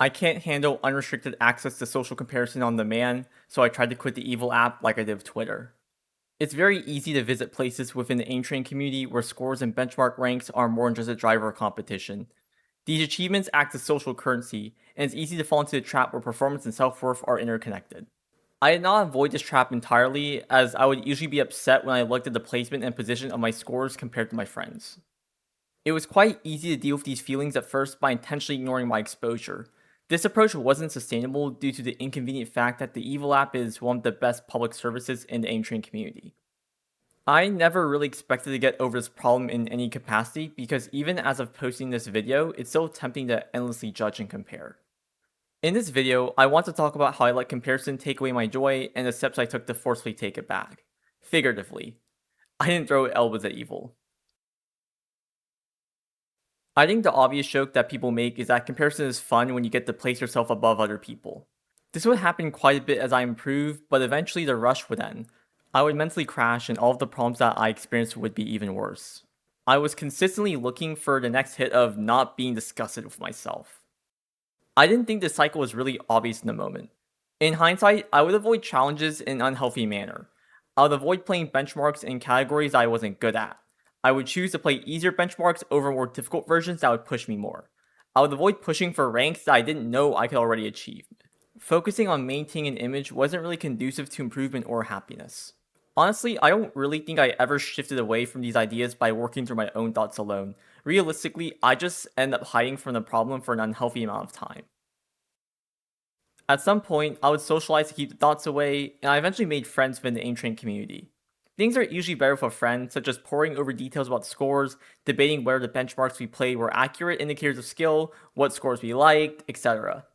I can't handle unrestricted access to social comparison on demand, so I tried to quit the evil app like I did with Twitter. It's very easy to visit places within the aim train community where scores and benchmark ranks are more than just a driver competition. These achievements act as social currency, and it's easy to fall into the trap where performance and self worth are interconnected. I did not avoid this trap entirely, as I would usually be upset when I looked at the placement and position of my scores compared to my friends. It was quite easy to deal with these feelings at first by intentionally ignoring my exposure. This approach wasn't sustainable due to the inconvenient fact that the Evil app is one of the best public services in the Aimtrain community. I never really expected to get over this problem in any capacity because even as of posting this video, it's still tempting to endlessly judge and compare. In this video, I want to talk about how I let comparison take away my joy and the steps I took to forcefully take it back. Figuratively. I didn't throw elbows at evil. I think the obvious joke that people make is that comparison is fun when you get to place yourself above other people. This would happen quite a bit as I improved, but eventually the rush would end. I would mentally crash and all of the problems that I experienced would be even worse. I was consistently looking for the next hit of not being disgusted with myself. I didn't think this cycle was really obvious in the moment. In hindsight, I would avoid challenges in an unhealthy manner. I would avoid playing benchmarks in categories I wasn't good at. I would choose to play easier benchmarks over more difficult versions that would push me more. I would avoid pushing for ranks that I didn't know I could already achieve. Focusing on maintaining an image wasn't really conducive to improvement or happiness. Honestly, I don't really think I ever shifted away from these ideas by working through my own thoughts alone. Realistically, I just end up hiding from the problem for an unhealthy amount of time. At some point, I would socialize to keep the thoughts away, and I eventually made friends within the Aim community. Things are usually better with a friend, such as poring over details about scores, debating whether the benchmarks we played were accurate indicators of skill, what scores we liked, etc.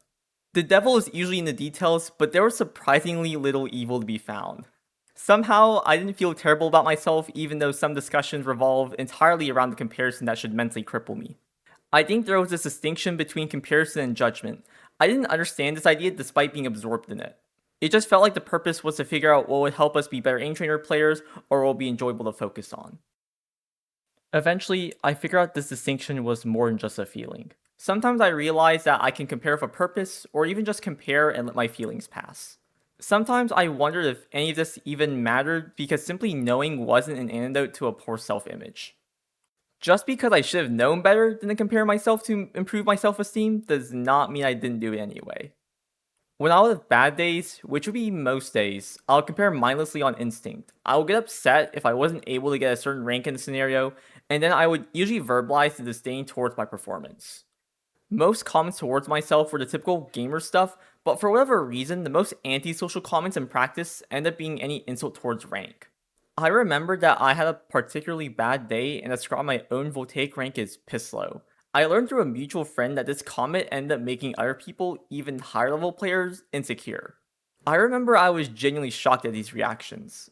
The devil is usually in the details, but there was surprisingly little evil to be found. Somehow, I didn't feel terrible about myself even though some discussions revolved entirely around the comparison that should mentally cripple me. I think there was this distinction between comparison and judgment. I didn't understand this idea despite being absorbed in it. It just felt like the purpose was to figure out what would help us be better aim trainer players or what would be enjoyable to focus on. Eventually, I figured out this distinction was more than just a feeling. Sometimes I realized that I can compare with a purpose or even just compare and let my feelings pass. Sometimes I wondered if any of this even mattered because simply knowing wasn't an antidote to a poor self-image. Just because I should have known better than to compare myself to improve my self-esteem does not mean I didn't do it anyway. When I would have bad days, which would be most days, I'll compare mindlessly on instinct. I would get upset if I wasn't able to get a certain rank in the scenario, and then I would usually verbalize the disdain towards my performance. Most comments towards myself were the typical gamer stuff, but for whatever reason, the most antisocial comments in practice end up being any insult towards rank. I remember that I had a particularly bad day and described my own voltaic rank as piss low. I learned through a mutual friend that this comment ended up making other people, even higher level players, insecure. I remember I was genuinely shocked at these reactions.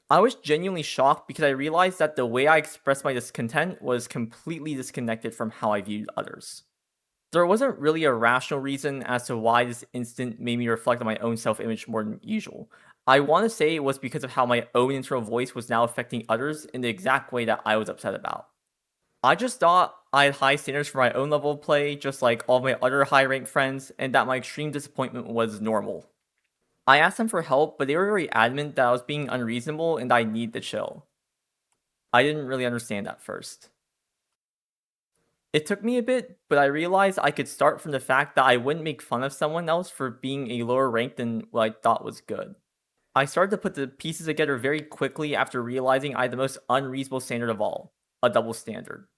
I was genuinely shocked because I realized that the way I expressed my discontent was completely disconnected from how I viewed others. There wasn't really a rational reason as to why this instant made me reflect on my own self-image more than usual. I want to say it was because of how my own internal voice was now affecting others in the exact way that I was upset about. I just thought I had high standards for my own level of play, just like all of my other high-ranked friends, and that my extreme disappointment was normal. I asked them for help, but they were very adamant that I was being unreasonable and that I need to chill. I didn't really understand at first. It took me a bit, but I realized I could start from the fact that I wouldn't make fun of someone else for being a lower rank than what I thought was good. I started to put the pieces together very quickly after realizing I had the most unreasonable standard of all, a double standard.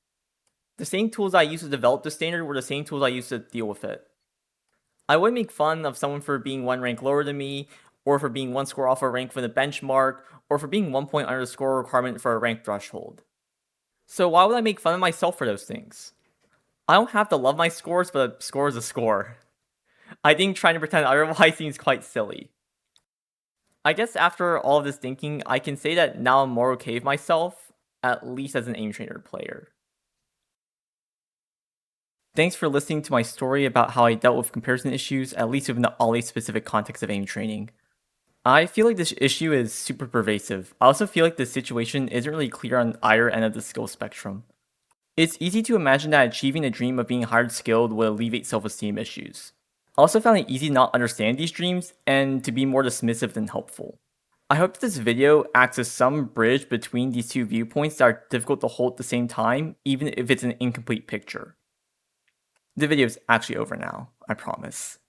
The same tools I used to develop the standard were the same tools I used to deal with it. I wouldn't make fun of someone for being one rank lower than me, or for being one score off a rank for the benchmark, or for being 1 point under the score requirement for a rank threshold. So why would I make fun of myself for those things? I don't have to love my scores, but a score is a score. I think trying to pretend otherwise seems quite silly. I guess after all of this thinking, I can say that now I'm more okay with myself, at least as an aim trainer player. Thanks for listening to my story about how I dealt with comparison issues, at least within the oddly specific context of aim training. I feel like this issue is super pervasive. I also feel like the situation isn't really clear on either end of the skill spectrum. It's easy to imagine that achieving a dream of being hired skilled would alleviate self-esteem issues. I also found it easy to not understand these dreams and to be more dismissive than helpful. I hope that this video acts as some bridge between these two viewpoints that are difficult to hold at the same time, even if it's an incomplete picture. The video is actually over now, I promise.